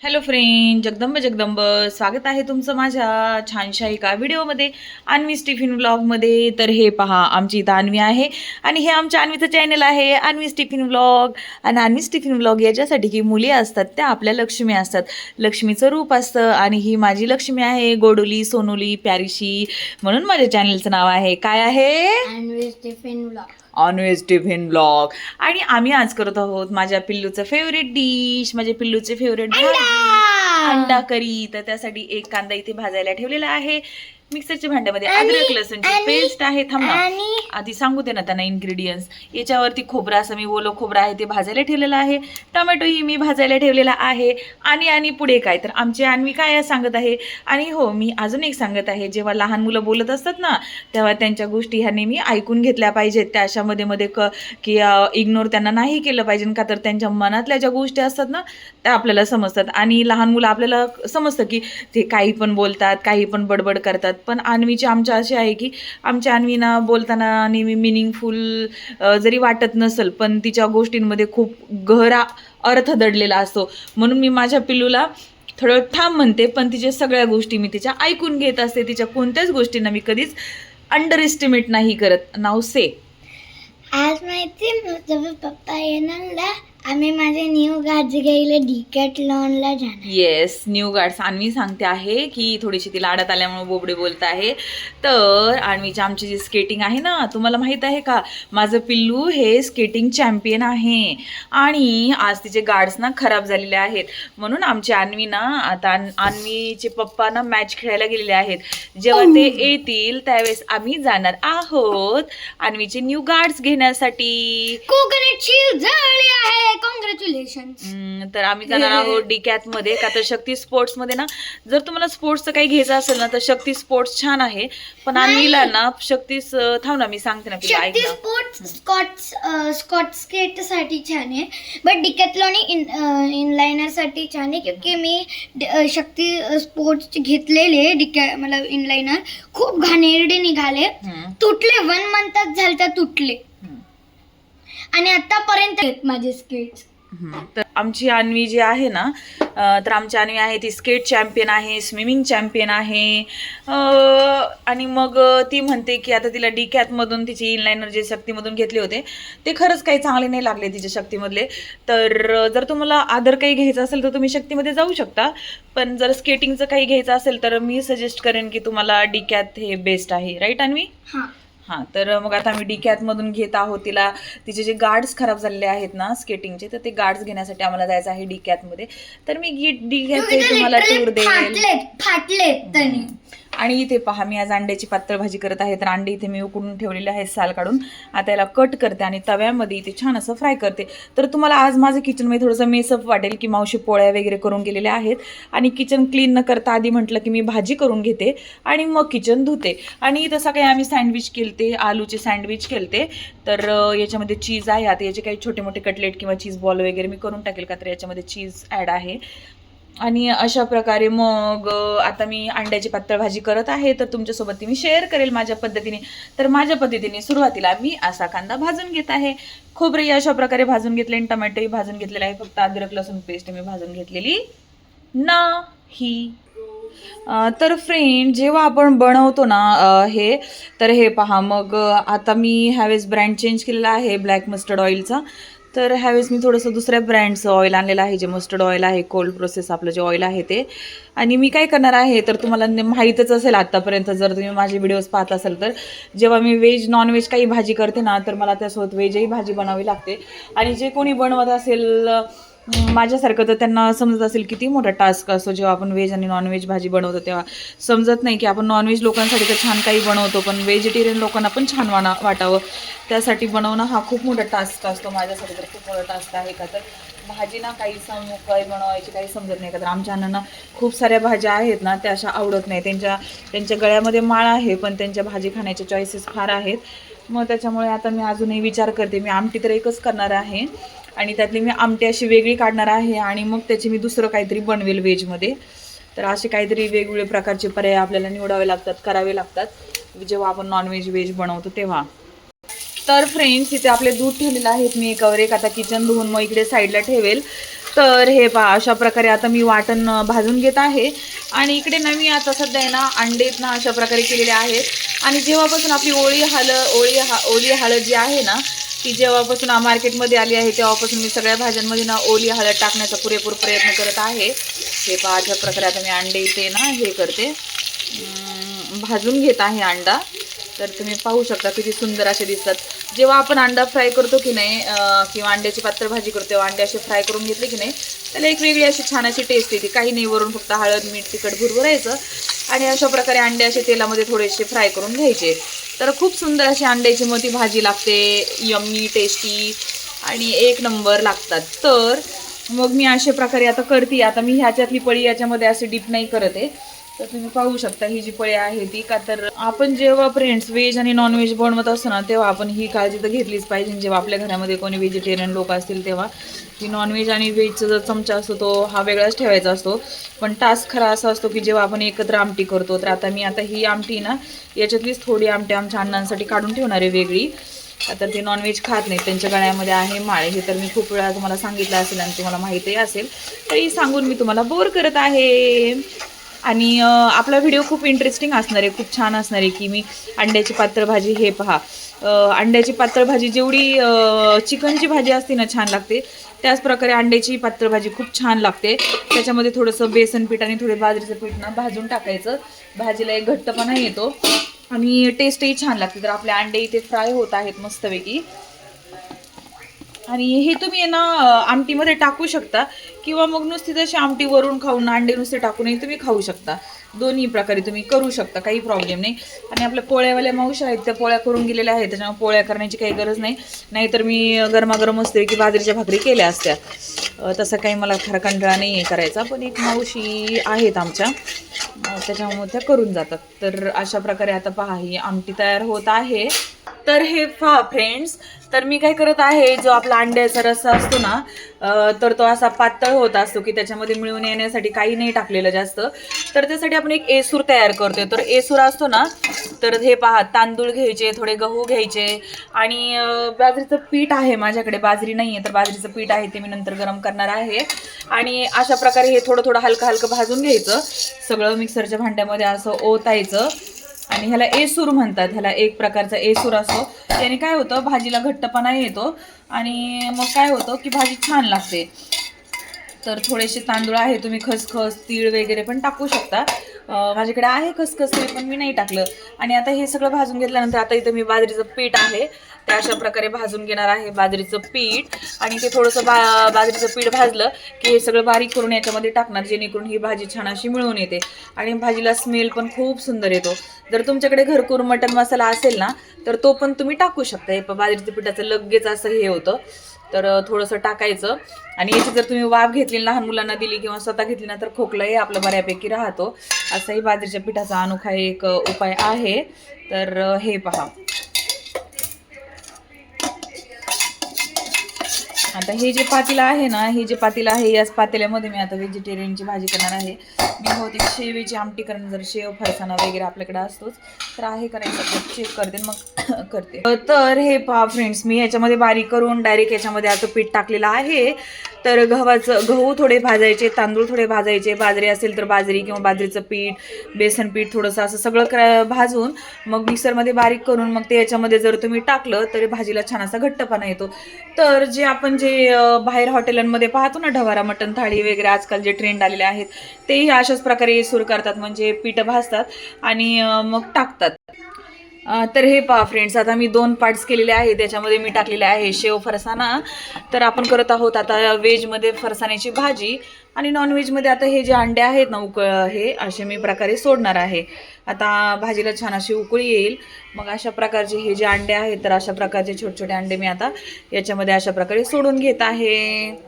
Hello friend, Jagdamb Jagdamb स्वागत आहे तुमचं माझ्या छानशा एका व्हिडिओमध्ये, अन्वीज टिफिन व्लॉगमध्ये. तर हे पहा, आमची इथं अन्वी आहे आणि हे आमच्या अन्वीचं चॅनल आहे अन्वीज टिफिन व्लॉग. आणि अन्वीज टिफिन व्लॉग याच्यासाठी की मुली असतात त्या आपल्या लक्ष्मी असतात, लक्ष्मीचं रूप असतं. आणि ही माझी लक्ष्मी आहे, गोडुली सोनुली प्यारीशी, म्हणून माझ्या चॅनलचं नाव आहे. काय आहे? Anvi's tiffin vlog. ऑनवेज टिफिन ब्लॉग. आणि आम्ही आज करत आहोत माझ्या पिल्लूचं फेवरेट डिश, माझ्या पिल्लूचे फेवरेट अंडा करी. तर त्यासाठी एक कांदा इथे भाजायला ठेवलेला आहे मिक्सरच्या भांड्यामध्ये. अद्रक लसूणची पेस्ट आहे. थांब ना, आधी सांगू दे ना त्यांना इन्ग्रेडियंट्स. याच्यावरती खोबरं, असं मी ओलं खोबरं आहे ते भाजायला ठेवलेलं आहे. टोमॅटोही मी भाजायला ठेवलेला आहे. आणि पुढे काय, तर आमची अन्वी काय सांगत आहे. आणि हो, मी अजून एक सांगत आहे, जेव्हा लहान मुलं बोलत असतात ना, तेव्हा त्यांच्या गोष्टी ह्या नेहमी ऐकून घेतल्या पाहिजेत. त्या अशा मध्ये की इग्नोर त्यांना नाही केलं पाहिजे, का तर त्यांच्या मनातल्या ज्या गोष्टी असतात ना त्या आपल्याला समजतात. आणि लहान मुलं आपल्याला समजतं की ते काही पण बोलतात, काही पण बडबड करतात. पण अन्वीची आमच्या अशी आहे की आमच्या अन्वीना बोलताना नेहमी मिनिंगफुल जरी वाटत नसेल, पण तिच्या गोष्टींमध्ये खूप गहरा अर्थ दडलेला असतो. म्हणून मी माझ्या पिल्लूला थोडं थांब म्हणते, पण तिच्या सगळ्या गोष्टी मी तिच्या ऐकून घेत असते. तिच्या कोणत्याच गोष्टींना मी कधीच अंडर एस्टिमेट नाही करत. नाव से. आज माहिती जेव्हा पप्पा येणार ना, आम्ही माझे न्यू गार्ड्स घ्यायला डिकॅथलॉनला जाणार. Yes, new guards. अन्वी सांगते आहे की थोडीशी ती लाडात आल्यामुळे बोबडे बोलत आहे. तर अन्वीची आमची जी स्केटिंग आहे ना, तुम्हाला माहीत आहे का, माझं पिल्लू हे स्केटिंग चॅम्पियन आहे. आणि आज तिचे गार्ड्स ना खराब झालेले आहेत, म्हणून आमची अन्वी ना, आता अन्वीचे पप्पा ना मॅच खेळायला गेलेले आहेत. जेव्हा ते येतील त्यावेळेस आम्ही जाणार आहोत अन्वीचे न्यू गार्ड्स घेण्यासाठी. कोकोनटची जळली आहे. कॉंग्रॅच्युलेशन. तर आम्ही जाणार आहोत डीकॅथ मध्ये, का तर शक्ती स्पोर्ट्स मध्ये ना, जर तुम्हाला स्पोर्ट्सचं काही घ्यायचं असेल ना, तर शक्ती स्पोर्ट्स छान आहे. पण अन्वीला ना शक्तीच, थांब ना मी सांगते ना तुला, ऐक शक्ती ना. स्पोर्ट्स स्कॉट स्केट साठी छान आहे, बट डिकॅथलॉन इनलाइनर साठी छान आहे. क्योंकि मी शक्ती स्पोर्ट्स घेतलेले मला इनलाइनर खूप घाणेरडे निघाले, तुटले. 1 मंथच झाले तर तुटले. आणि आतापर्यंत माझे स्केट्स. तर आमची अन्वी जी आहे ना, तर आमची अन्वी आहे ती स्केट चॅम्पियन आहे, स्विमिंग चॅम्पियन आहे. आणि मग ती म्हणते की आता तिला डीकॅथमधून तिचे इनलाइनर जे शक्तीमधून घेतले होते ते खरंच काही चांगले नाही लागले तिच्या शक्तीमधले. तर जर तुम्हाला अदर काही घ्यायचं असेल तर तुम्ही शक्तीमध्ये जाऊ शकता, पण जर स्केटिंगचं काही घ्यायचं असेल तर मी सजेस्ट करेन की तुम्हाला डीकॅथ हे बेस्ट आहे. राईट अन्वी? हां, तर मग आता आम्ही डीकॅथमधून घेत आहोत तिला. तिचे जे गार्ड्स खराब झालेले आहेत ना स्केटिंगचे, तर ते गार्ड्स घेण्यासाठी आम्हाला जायचं आहे डीकॅथमध्ये. तर मी डीकॅथचे तुम्हाला टूर देईल. फाटलेत. आणि इथे पहा, मी आज अंड्याची पातळ भाजी करत आहे. तर अंडे इथे मी उकडून ठेवलेले आहेत साल काढून. आता याला कट करते आणि तव्यामध्ये इथे छान असं फ्राय करते. तर तुम्हाला आज माझं किचनमध्ये थोडंसं मेसअप वाटेल की मावशी पोळ्या वगैरे करून गेलेल्या आहेत आणि किचन क्लीन न करता आधी म्हटलं की मी भाजी करून घेते आणि मग किचन धुते. आणि तसं काही आम्ही सँडविच केलते, आलूचे सँडविच केलते. तर याच्यामध्ये चीज आहे. आता याचे काही छोटे मोठे कटलेट किंवा चीज बॉल वगैरे मी करून टाकेल, का तर याच्यामध्ये चीज ॲड आहे. आणि अशा प्रकारे मग आता मी अंड्याची पातळ भाजी करत आहे. तर तुमच्यासोबत ती मी शेअर करेल माझ्या पद्धतीने. तर माझ्या पद्धतीने सुरुवातीला मी असा कांदा भाजून घेत आहे, खोबरंही अशा प्रकारे भाजून घेतले आणि टोमॅटोही भाजून घेतलेला आहे. फक्त अद्रक लसूण पेस्ट मी भाजून घेतलेली नाही. तर फ्रेंड, जेव्हा आपण बनवतो ना हे, तर हे पहा, मग आता मी ह्यावेळेस ब्रँड चेंज केलेला आहे ब्लॅक मस्टर्ड ऑइलचा. तर ह्यावेळेस मी थोडंसं दुसऱ्या ब्रँडचं ऑइल आणलेलं आहे, जे मस्टर्ड ऑइल आहे, कोल्ड प्रोसेस आपलं जे ऑइल आहे ते. आणि मी काय करणार आहे, तर तुम्हाला माहीतच असेल आत्तापर्यंत, जर तुम्ही माझे व्हिडिओज पाहत असाल तर, जेव्हा मी व्हेज नॉनव्हेज काही भाजी करते ना, तर मला त्यासोबत व्हेजही भाजी बनवावी लागते. आणि जे कोणी बनवत असेल माझ्यासारखं, तर त्यांना समजत असेल किती मोठा टास्क असतो जेव्हा आपण व्हेज आणि नॉनव्हेज भाजी बनवतो. तेव्हा समजत नाही की आपण नॉनव्हेज लोकांसाठी तर छान काही बनवतो, पण व्हेजिटेरियन लोकांना पण छान वाटावं, त्यासाठी बनवणं हा खूप मोठा टास्क असतो. माझ्यासाठी तर खूप मोठा टास्क आहे, का तर भाजी ना काही बनवायची काही समजत नाही. का तर आमच्या अण्णांना खूप साऱ्या भाज्या आहेत ना, त्या अशा आवडत नाही. त्यांच्या गळ्यामध्ये माळ आहे, पण त्यांच्या भाजी खाण्याचे चॉईसेस फार आहेत. मग त्याच्यामुळे आता मी अजूनही विचार करते. मी आमटी तर एकच करणार आहे आणि त्यातली मी आमटी अशी वेगळी काढणार आहे आणि मग त्याची मी दुसरं काहीतरी बनवेल व्हेजमध्ये. तर असे काहीतरी वेगवेगळे प्रकारचे पर्याय आपल्याला निवडावे लागतात, करावे लागतात जेव्हा आपण नॉनव्हेज व्हेज बनवतो तेव्हा. तर फ्रेंड्स, इथे आपले दूध ठेवलेलं आहेत मी एकावर एक. आता किचन धुवून मग इकडे साईडला ठेवेल. तर हे पहा अशा प्रकारे आता मी वाटण भाजून घेत आहे. आणि इकडे ना मी आता सध्या आहे ना अंडेत ना अशा प्रकारे केलेले आहेत. आणि जेव्हापासून आपली ओली हळद जी आहे ना ती जेव्हापासून मार्केटमध्ये आली आहे तेव्हापासून मी सगळ्या भाज्यांमध्ये ना ओली हळद टाकण्याचा पुरेपूर प्रयत्न करत आहे. हे पहा अशा प्रकारे आता मी अंडे इथे ना हे करते, भाजून घेत आहे अंडा. तर तुम्ही पाहू शकता किती सुंदर असे दिसतात. जेव्हा आपण अंडा फ्राय करतो की नाही किंवा अंड्याची पातळ भाजी करतो तेव्हा अंडे असे फ्राय करून घेतले की नाही त्याला एक वेगळी अशी छान अशी टेस्ट येते. काही नाही, वरून फक्त हळद मीठ तिखट भुरभुरायचं आणि अशा प्रकारे अंडे असे तेलामध्ये थोडेसे फ्राय करून घ्यायचे. तर खूप सुंदर अशी अंड्याची मोठी भाजी लागते, यम्मी टेस्टी आणि एक नंबर लागतात. तर मग मी अशा प्रकारे आता करते. आता मी ह्याच्यातली पळी याच्यामध्ये असे डीप नाही करत आहे. तर तुम्ही पाहू शकता ही जी पळी आहे ती, का तर आपण जेव्हा फ्रेंड्स व्हेज आणि नॉनव्हेज बनवत असतो ना तेव्हा आपण ही काळजी तर घेतलीच पाहिजे. जेव्हा आपल्या घरामध्ये कोणी व्हेजिटेरियन लोक असतील तेव्हा की नॉनव्हेज आणि व्हेजचा जो चमचा असतो तो हा वेगळाच ठेवायचा असतो. पण टास्क खरा असा असतो की जेव्हा आपण एकत्र आमटी करतो. तर आता मी ही आमटी ना याच्यातलीच थोडी आमटी आमच्या अण्णांसाठी काढून ठेवणार आहे वेगळी. आता ते नॉनव्हेज खात नाहीत, त्यांच्या गळ्यामध्ये आहे माळ. हे तर मी खूप वेळा तुम्हाला सांगितलं असेल आणि तुम्हाला माहितीही असेल, तरी सांगून मी तुम्हाला बोर करत आहे. आणि आपला व्हिडिओ खूप इंटरेस्टिंग असणार आहे, खूप छान असणार आहे. की मी अंड्याची पातळ भाजी, हे पहा अंड्याची पातळ भाजी जेवढी चिकनची भाजी असते ना छान लागते, त्याच प्रकारे अंड्याची पातळ भाजी खूप छान लागते. त्याच्यामध्ये थोडंसं बेसन पीठ आणि थोडे बाजरीचं पीठ ना भाजून टाकायचं. भाजीला एक घट्टपणा येतो आणि टेस्टही छान लागते. तर आपले अंडे इथे फ्राय होत आहेत मस्तपैकी. आणि हे तुम्ही ना आमटीमध्ये टाकू शकता किंवा मग नुसती जशी आमटी वरून खाऊन अंडे नुसते टाकूनही तुम्ही खाऊ शकता. दोन्ही प्रकारे तुम्ही करू शकता, काही प्रॉब्लेम नाही. आणि आपल्या पोळ्यावाल्या मावशी आहेत त्या पोळ्या करून गेलेल्या आहेत, त्याच्यामुळे पोळ्या करण्याची काही गरज नाही. नाहीतर मी गरमागरम असते की बाजरीच्या भाकरी केल्या असत्या. तसं काही मला फार कंटाळा नाही आहे करायचा, पण एक मावशी आहेत आमच्या त्याच्यामुळे त्या करून जातात. तर अशा प्रकारे आता पहा ही आमटी तयार होत आहे. तर हे पहा फ्रेंड्स, तर मी काय करत आहे, जो आपला अंड्याचा रस्सा असतो ना तर तो असा पातळ होत असतो की त्याच्यामध्ये मिळून येण्यासाठी काही नाही टाकलेलं जास्त. तर त्यासाठी आपण एक एसूर तयार करतोय. तर एसूर असतो ना, तर हे पहा तांदूळ घ्यायचे, थोडे गहू घ्यायचे आणि बाजरीचं पीठ आहे माझ्याकडे. बाजरी नाही आहे तर बाजरीचं पीठ आहे, ते मी नंतर गरम करणार आहे. आणि अशा प्रकारे हे थोडं थोडं हलकं हलकं भाजून घ्यायचं. सगळं मिक्सरच्या भांड्यामध्ये असं ओतायचं आणि ह्याला एसूर म्हणतात. ह्याला एक प्रकारचा एसूर असतो. त्याने काय होतं, भाजीला घट्टपणा येतो आणि मग काय होतं की भाजी छान लागते. तर थोडेसे तांदूळ आहे, तुम्ही खसखस तीळ वगैरे पण टाकू शकता. माझ्याकडे आहे खसखस तरी पण मी नाही टाकलं. आणि आता हे सगळं भाजून घेतल्यानंतर आता इथं मी बाजरीचं पीठ आहे ते अशा प्रकारे भाजून घेणार आहे, बाजरीचं पीठ. आणि ते थोडंसं बाजरीचं पीठ भाजलं की हे सगळं बारीक करून याच्यामध्ये टाकणार, जेणेकरून ही भाजी छान अशी मिळून येते आणि भाजीला स्मेल पण खूप सुंदर येतो. जर तुमच्याकडे घरकुर मटण मसाला असेल ना तर तो पण तुम्ही टाकू शकता. हे बाजरीचं पिठाचं लगेच असं हे होतं, तर थोडंसं टाकायचं. आणि याची जर तुम्ही वाफ घेतली, लहान मुलांना दिली किंवा स्वतः घेतली ना तर खोकलाही आपलं बऱ्यापैकी राहतो. असाही बाजरीच्या पिठाचा अनोखा एक उपाय आहे. तर हे पहा, आता हे जे पातेलं आहे ना, हे जे पातेलं आहे याच पातेल्यामध्ये मी आता व्हेजिटेरियनची भाजी करणार आहे. मी बहुतेक शेवेची आमटी करणं, जर शेव फरसाणा वगैरे आपल्याकडे असतोच तर आहे करायचं, चेक करते मग करते. तर हे पहा फ्रेंड्स, मी याच्यामध्ये बारीक करून डायरेक्ट याच्यामध्ये आता पीठ टाकलेलं आहे. तर गहू थोडे भाजायचे, तांदूळ थोडे भाजायचे, बाजरी असेल तर बाजरी किंवा बाजरीचं पीठ, बेसन पीठ थोडंसं असं सगळं भाजून मग मिक्सरमध्ये बारीक करून मग ते याच्यामध्ये जर तुम्ही टाकलं तरी भाजीला छान असा घट्टपणा येतो. तर जे आपण जे बाहेर हॉटेलांमध्ये पाहतो ना ढवारा मटण थाळी वगैरे आजकाल जे ट्रेंड आलेले आहेत, तेही अशाच प्रकारे सुरू करतात. म्हणजे पीठ भाजतात आणि मग टाकतात. तर हे पहा फ्रेंड्स, आता मी 2 पार्ट्स केलेले आहे. त्याच्यामध्ये मी टाकलेले आहे शेव फरसाणा. तर आपण करत आहोत आता व्हेजमध्ये फरसाण्याची भाजी आणि नॉनव्हेजमध्ये आता हे जे अंडे आहेत ना हे असे मी प्रकारे सोडणार आहे. आता भाजीला छान अशी उकळी येईल. मग अशा प्रकारचे हे जे अंडे आहेत तर अशा प्रकारचे छोटे छोटे अंडे मी आता याच्यामध्ये अशा प्रकारे सोडून घेत आहे.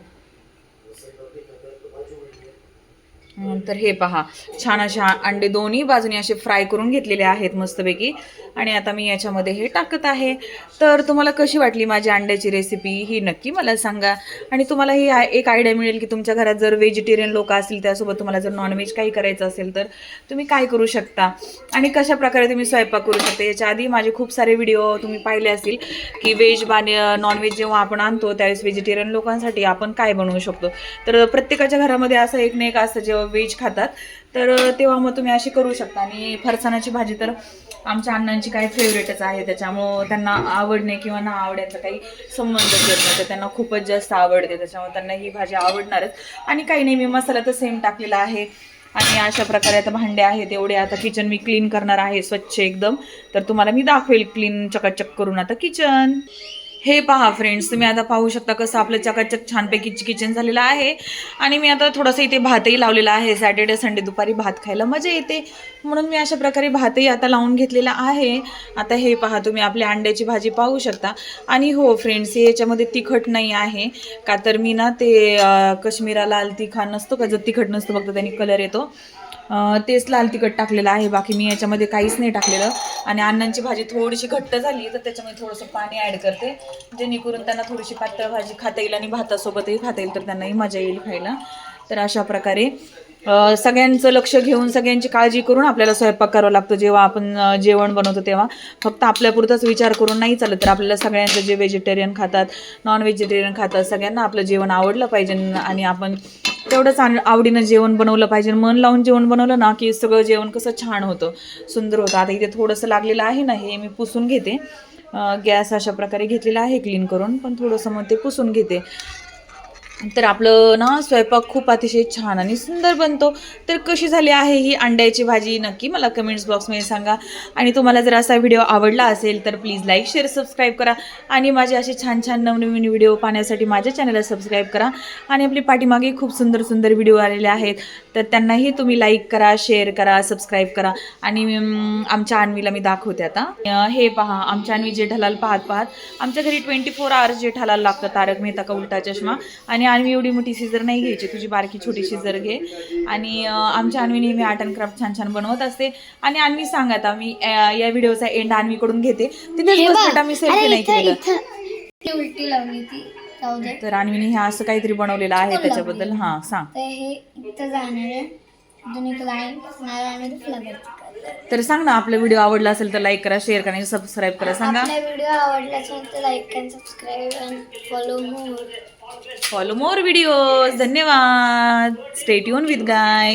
तर हे पहा, छान अशा अंडे दोन्ही बाजूने असे फ्राय करून घेतलेले आहेत मस्तपैकी. आणि आता मी याच्यामध्ये हे टाकत आहे. तर तुम्हाला कशी वाटली माझी अंड्याची रेसिपी ही नक्की मला सांगा. आणि तुम्हाला ही एक आयडिया मिळेल की तुमच्या घरात जर व्हेजिटेरियन लोक असतील, त्यासोबत तुम्हाला जर नॉनव्हेज काही करायचं असेल तर तुम्ही काय करू शकता आणि कशा प्रकारे तुम्ही स्वयंपाक करू शकता. याच्या आधी माझे खूप सारे व्हिडिओ तुम्ही पाहिले असतील की व्हेज आणि नॉनव्हेज जेव्हा आपण आणतो त्यावेळेस व्हेजिटेरियन लोकांसाठी आपण काय बनवू शकतो. तर प्रत्येकाच्या घरामध्ये असं एक ना एक असतं जेव्हा व्हेज खातात, तर तेव्हा मग तुम्ही अशी करू शकता. आणि फरसाणाची भाजी तर आमच्या अण्णांची काही फेवरेटच आहे, त्याच्यामुळं त्यांना आवडणे किंवा ना आवडण्याचा काही संबंधच येत नाही. तर त्यांना खूपच जास्त आवडते, त्याच्यामुळे त्यांना ही भाजी आवडणारच. आणि काही नाही, मी मसाला तर सेम टाकलेला आहे. आणि अशा प्रकारे आता भांडे आहेत एवढे. आता किचन मी क्लीन करणार आहे स्वच्छ एकदम. तर तुम्हाला मी दाखवेल क्लीन चकाचक करून आता किचन. हे पहा फ्रेंड्स, तुम्ही आता पाहू शकता कसं आपलं चकाचक छानपैकी किचन झालेलं आहे. आणि मी आता थोडंसं इथे भातही लावलेला आहे. सॅटर्डे संडे दुपारी भात खायला मजा येते, म्हणून मी अशा प्रकारे भातही आता लावून घेतलेला आहे. आता हे पहा, तुम्ही आपल्या अंड्याची भाजी पाहू शकता. आणि हो फ्रेंड्स, याच्यामध्ये तिखट नाही आहे का, तर मी ना ते काश्मीरा लाल तिखट नसतो का, जो तिखट नसतो फक्त त्यांनी कलर येतो, तेच लाल तिखट टाकलेलं आहे. बाकी मी याच्यामध्ये काहीच नाही टाकलेलं. आणि अण्णांची भाजी थोडीशी घट्ट झाली तर त्याच्यामध्ये थोडंसं पाणी ॲड करते, जेणेकरून त्यांना थोडीशी पातळ भाजी खाता येईल आणि भातासोबतही खाता येईल, तर त्यांनाही मजा येईल खायला. तर अशा प्रकारे सगळ्यांचं लक्ष घेऊन सगळ्यांची काळजी करून आपल्याला स्वयंपाक करावा लागतो. जेव्हा आपण जेवण बनवतो तेव्हा फक्त आपल्यापुरताच विचार करून नाही चालत, तर आपल्याला सगळ्यांचं जे व्हेजिटेरियन खातात, नॉन व्हेजिटेरियन खातात, सगळ्यांना आपलं जेवण आवडलं पाहिजे. आणि आपण तेवढंच आवडीनं जेवण बनवलं पाहिजे. मन लावून जेवण बनवलं ना की सगळं जेवण कसं छान होतं, सुंदर होतं. आता इथे थोडंसं लागलेलं आहे ना, हे मी पुसून घेते. गॅस अशा प्रकारे घेतलेला आहे क्लीन करून, पण थोडंसं मग ते पुसून घेते. तर आपलं ना स्वयंपाक खूप अतिशय छान आणि सुंदर बनतो. तर कशी झाली आहे ही अंड्याची भाजी नक्की मला कमेंट्स बॉक्समध्ये सांगा. आणि तुम्हाला जर असा व्हिडिओ आवडला असेल तर प्लीज लाईक शेअर सबस्क्राईब करा. आणि माझे असे छान छान नवनवीन व्हिडिओ पाहण्यासाठी माझ्या चॅनलला सबस्क्राईब करा. आणि आपली पाठीमागे खूप सुंदर सुंदर व्हिडिओ आलेले आहेत, तर त्यांनाही तुम्ही लाईक करा, शेअर करा, सबस्क्राईब करा. आणि आमच्या अन्वीला मी दाखवते आता. हे पहा, आमच्या अन्वी जेठालाल पाहत पाहत, आमच्या घरी 24 आवर्स जेठालाल लागतं, तारक मेहता का उलटा चष्मा. आणि अन्वी एवढी मोठी सीझर नाही घ्यायची, तुझी बारकी छोटी सीझर घे. आणि आमच्या अन्वी नेहमी आर्ट अँड क्राफ्ट छान छान बनवत असते. आणि अन्वी सांग आता, मी या व्हिडिओचा एंड अन्वीकडून घेते. तिथेच बसता, मी सेल्फी नाही केलं. उलटी लावली ती. तर अन्वीने हे असं काहीतरी बनवलेलं आहे, त्याच्याबद्दल हां सांग. तर हे इथं जाणार आहे, तर सांग ना, आपला व्हिडिओ आवडला असेल तर लाईक करा, शेअर करा आणि सबस्क्राईब करा. सांगा. आपला व्हिडिओ आवडला असेल तर like and subscribe and follow more videos. धन्यवाद. Stay tuned with guy.